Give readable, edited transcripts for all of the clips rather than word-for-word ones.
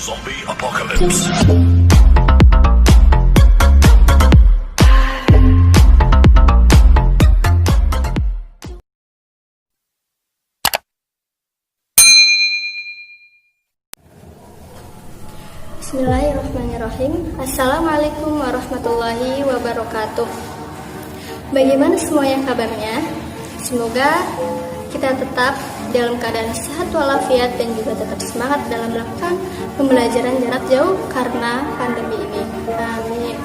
Zombie Apocalypse. Bismillahirrahmanirrahim. Assalamualaikum warahmatullahi wabarakatuh. Bagaimana semuanya kabarnya? Semoga kita tetap dalam keadaan sehat walafiat dan juga tetap semangat dalam melakukan pembelajaran jarak jauh karena pandemi ini. Amin.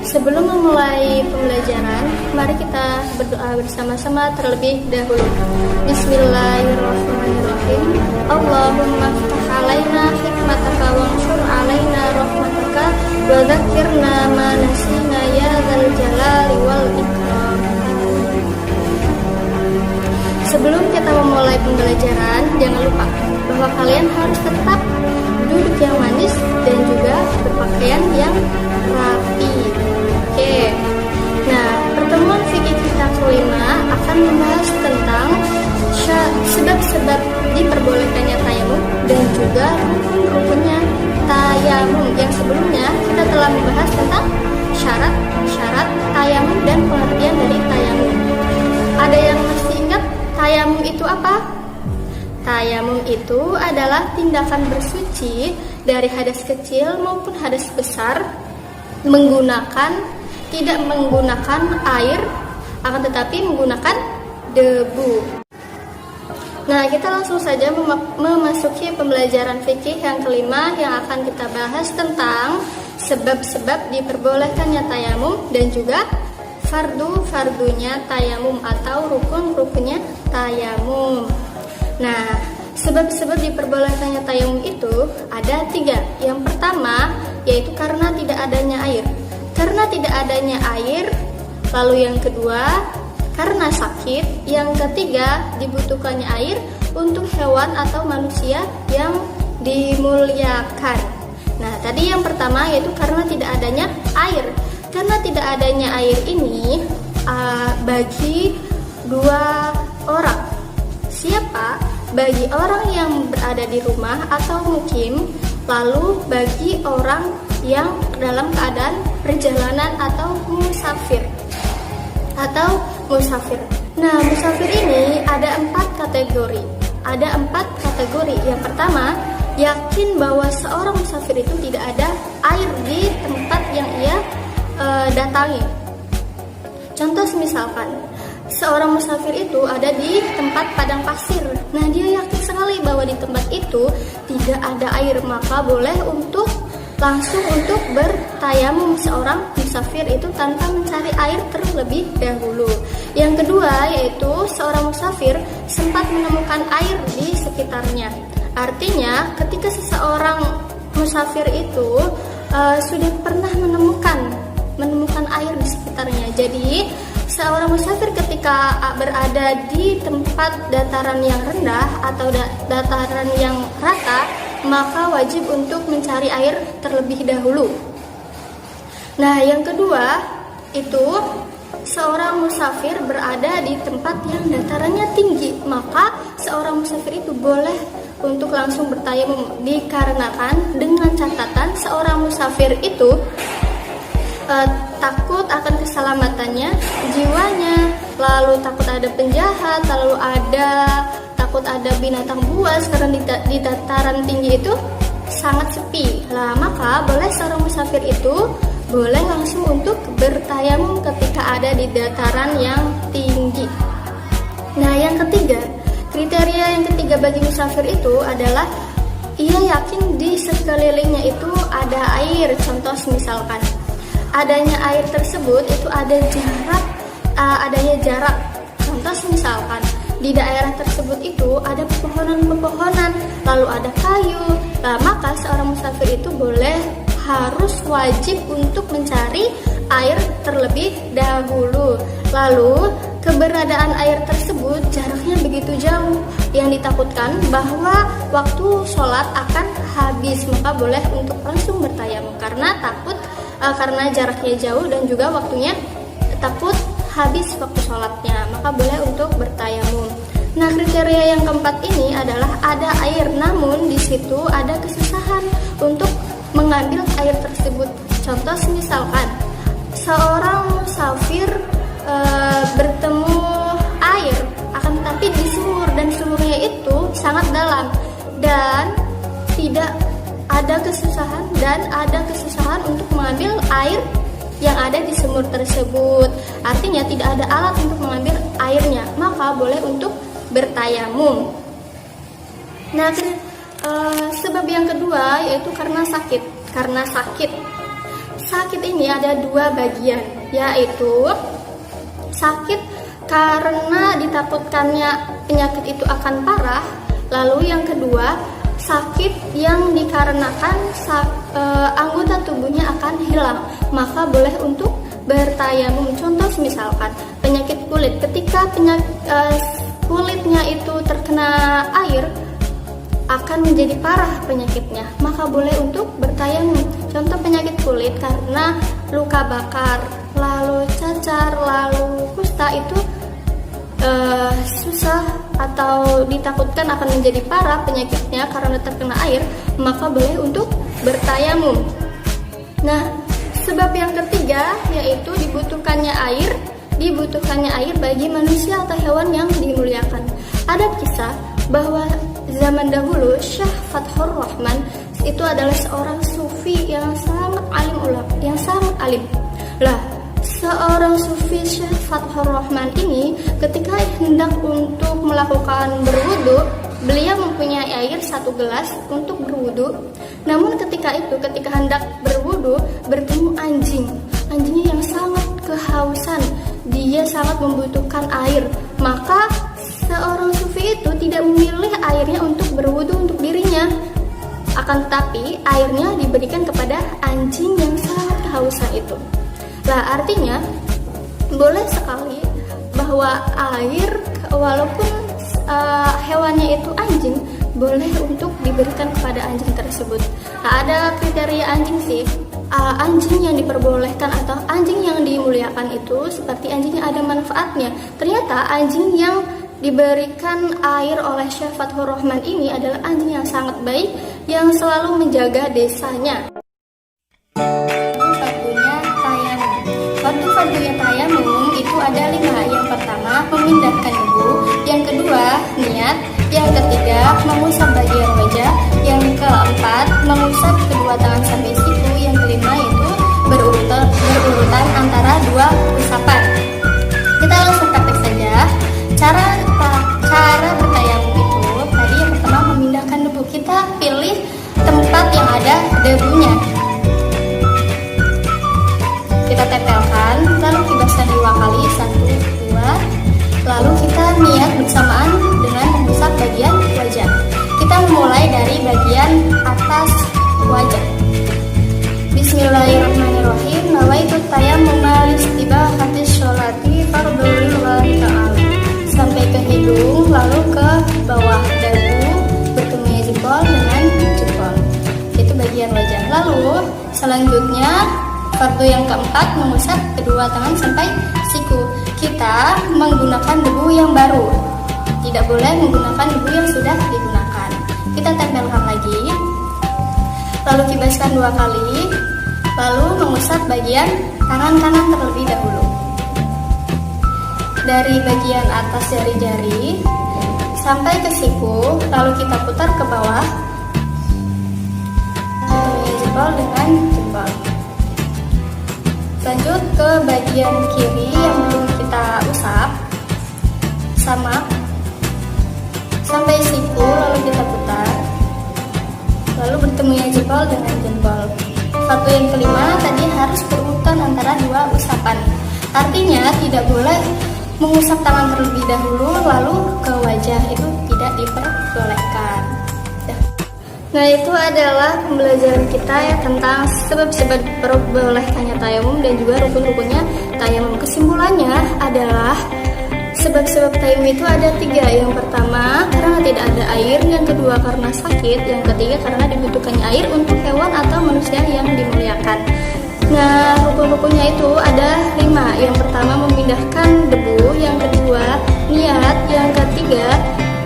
Sebelum memulai pembelajaran, mari kita berdoa bersama-sama terlebih dahulu. Bismillahirrahmanirrahim. Allahumma ftah alaina hikmataka wanshur alaina rahmataka wa dzakirna ma nasina ya dzal jalali wal ikram. Sebelum kita memulai pembelajaran, jangan lupa bahwa kalian harus tetap duduk yang manis dan juga berpakaian yang rapi. Oke. Nah, pertemuan fikih kita kelima akan membahas tentang sebab-sebab diperbolehkannya tayamum dan juga rukun-rukunnya tayamum. Yang sebelumnya kita telah membahas tentang syarat-syarat tayamum dan pengertian dari tayamum. Ada yang masih ingat tayamum itu apa? Tayamum itu adalah tindakan bersuci dari hadas kecil maupun hadas besar tidak menggunakan air, akan tetapi menggunakan debu. Nah, kita langsung saja memasuki pembelajaran fikih yang kelima yang akan kita bahas tentang sebab-sebab diperbolehkannya tayamum dan juga fardu-fardunya tayamum atau rukun-rukunnya tayamum. Nah, sebab-sebab diperbolehkannya tayamum itu ada 3. Yang pertama yaitu karena tidak adanya air. Karena tidak adanya air. Lalu yang kedua karena sakit. Yang ketiga dibutuhkannya air untuk hewan atau manusia yang dimuliakan. Nah, tadi yang pertama yaitu karena tidak adanya air. Karena tidak adanya air ini bagi 2 orang. Siapa? Bagi orang yang berada di rumah atau mukim, lalu bagi orang yang dalam keadaan perjalanan atau musafir. Nah, musafir ini ada 4 kategori. Yang pertama, yakin bahwa seorang musafir itu tidak ada air di tempat yang ia datangi. Contoh misalkan seorang musafir itu ada di tempat padang pasir. Nah, dia yakin sekali bahwa di tempat itu tidak ada air, maka boleh langsung untuk bertayamum seorang musafir itu tanpa mencari air terlebih dahulu. Yang kedua yaitu seorang musafir sempat menemukan air di sekitarnya. Artinya ketika seseorang musafir itu sudah pernah menemukan air di sekitarnya. Jadi seorang musafir ketika berada di tempat dataran yang rendah atau dataran yang rata, maka wajib untuk mencari air terlebih dahulu. Nah, yang kedua itu seorang musafir berada di tempat yang datarannya tinggi, maka seorang musafir itu boleh untuk langsung bertayamum, dikarenakan dengan catatan seorang musafir itu takut akan keselamatannya, jiwanya, lalu takut ada penjahat, lalu takut ada binatang buas karena di dataran tinggi itu sangat sepi. Lah, maka boleh seorang musafir itu boleh langsung untuk bertayamum ketika ada di dataran yang tinggi. Nah, yang ketiga, kriteria yang ketiga bagi musafir itu adalah ia yakin di sekelilingnya itu ada air. Contoh misalkan adanya air tersebut itu adanya jarak. Contoh misalkan di daerah tersebut itu ada pepohonan-pepohonan, lalu ada kayu. Nah, maka seorang musafir itu harus wajib untuk mencari air terlebih dahulu. Lalu keberadaan air tersebut jaraknya begitu jauh, yang ditakutkan bahwa waktu sholat akan habis, maka boleh untuk langsung bertayamum karena jaraknya jauh dan juga waktunya takut habis waktu sholatnya, maka boleh untuk bertayamum. Nah, kriteria yang keempat ini adalah ada air, namun di situ ada kesusahan untuk mengambil air tersebut. Contoh misalkan seorang musafir bertemu air, akan tetapi di sumur dan sumurnya itu sangat dalam dan tidak ada kesusahan untuk mengambil air yang ada di sumur tersebut. Artinya tidak ada alat untuk mengambil airnya, maka boleh untuk bertayamum. Nah, sebab yang kedua yaitu karena sakit. Sakit ini ada dua bagian, yaitu sakit karena ditakutkannya penyakit itu akan parah. Lalu yang kedua, sakit yang dikarenakan anggota tubuhnya akan hilang, maka boleh untuk bertayamum. Contoh misalkan penyakit kulit, ketika kulitnya itu terkena air akan menjadi parah penyakitnya, maka boleh untuk bertayamum. Contoh penyakit kulit karena luka bakar, lalu cacar, lalu kusta itu susah atau ditakutkan akan menjadi parah penyakitnya karena terkena air, maka boleh untuk bertayamum. Nah, sebab yang ketiga yaitu dibutuhkannya air bagi manusia atau hewan yang dimuliakan. Ada kisah bahwa zaman dahulu Syekh Fathur Rahman itu adalah seorang sufi yang sangat alim. Lah, seorang sufi Syekh Fathur Rahman ini ketika hendak untuk melakukan berwudu, beliau mempunyai air 1 gelas untuk berwudu. Namun ketika hendak berwudu bertemu anjingnya yang sangat kehausan, dia sangat membutuhkan air. Maka seorang sufi itu tidak memilih airnya untuk berwudu untuk dirinya, akan tetapi airnya diberikan kepada anjing yang sangat kehausan itu. Lah, artinya boleh sekali bahwa air walaupun hewannya itu anjing, boleh untuk diberikan kepada anjing tersebut. Nah, ada kriteria anjing sih. Anjing yang diperbolehkan atau anjing yang dimuliakan itu seperti anjing yang ada manfaatnya. Ternyata anjing yang diberikan air oleh Syekh Fathur Rahman ini adalah anjing yang sangat baik yang selalu menjaga desanya. Fardunya tayamum itu ada 5. Yang pertama, memindahkan debu. Yang kedua, niat. Yang ketiga, mengusap bagian wajah. Yang keempat, mengusap kedua tangan sampai siku. Yang kelima yaitu berurutan antara 2 usapan. Kita langsung praktek saja. Cara bertayamum itu tadi yang pertama memindahkan debu. Kita pilih tempat yang ada debunya. Kita tempelkan, lalu kibaskan 2 kali, 1, 2. Lalu kita niat bersamaan dengan mengusap bagian wajah. Kita memulai dari bagian atas wajah. Bismillahirrahmanirrahim. Nawaitu tayammum listibahatis sholati fardhulillahi ta'ala. Sampai ke hidung, lalu ke bawah dagu, bertemunya jempol dengan jempol. Itu bagian wajah. Lalu selanjutnya fardu yang keempat, mengusap kedua tangan sampai siku. Kita menggunakan debu yang baru, tidak boleh menggunakan debu yang sudah digunakan. Kita tempelkan lagi, lalu kibaskan 2 kali, lalu mengusap bagian tangan kanan terlebih dahulu. Dari bagian atas jari-jari sampai ke siku, lalu kita putar ke bawah, jempol dengan jempol. Lanjut ke bagian kiri yang belum kita usap, sama sampai siku, lalu kita putar, lalu bertemunya jempol dengan jempol. Fardu yang kelima tadi harus berurutan antara 2 usapan. Artinya tidak boleh mengusap tangan terlebih dahulu lalu ke wajah, itu tidak diperbolehkan. Nah, itu adalah pembelajaran kita ya tentang sebab-sebab diperbolehkannya tayamum dan juga rukun-rukunnya tayamum. Kesimpulannya adalah sebab-sebab tayamum itu ada 3. Yang pertama, karena tidak ada air. Yang kedua, karena sakit. Yang ketiga, karena dibutuhkannya air untuk hewan atau manusia yang dimuliakan. Nah, rukun-rukunnya itu ada 5. Yang pertama memindahkan debu, yang kedua niat, yang ketiga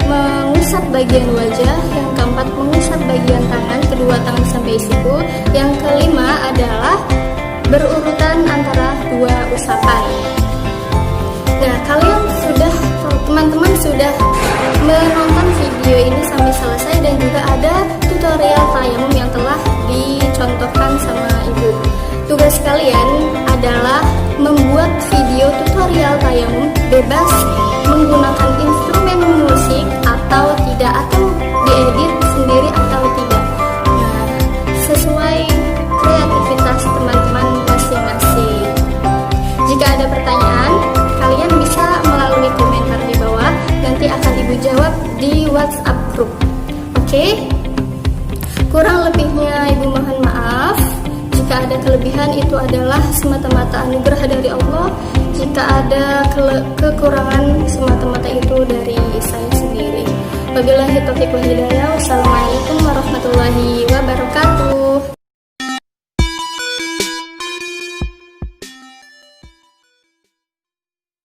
mengusap bagian wajah, yang keempat mengusap bagian tangan, kedua tangan sampai siku, yang kelima adalah berurutan antara 2 usapan. Nah, teman-teman sudah menonton video ini sampai selesai dan juga ada tutorial tayamum yang telah dicontohkan sama ibu. Tugas kalian adalah membuat video tutorial tayamum bebas menggunakan instrumen musik atau tidak, atau diedit sendiri atau tidak. Nah, sesuai kreativitas teman-teman masing-masing. Jika ada pertanyaan, kalian bisa melalui komentar di bawah, nanti akan ibu jawab di WhatsApp group. Oke? Kurang lebihnya ibu mohon maaf. Jika ada kelebihan itu adalah semata-mata anugerah dari Allah. Jika ada kekurangan semata-mata itu dari saya sendiri. Wabillahi taufiq wal hidayah.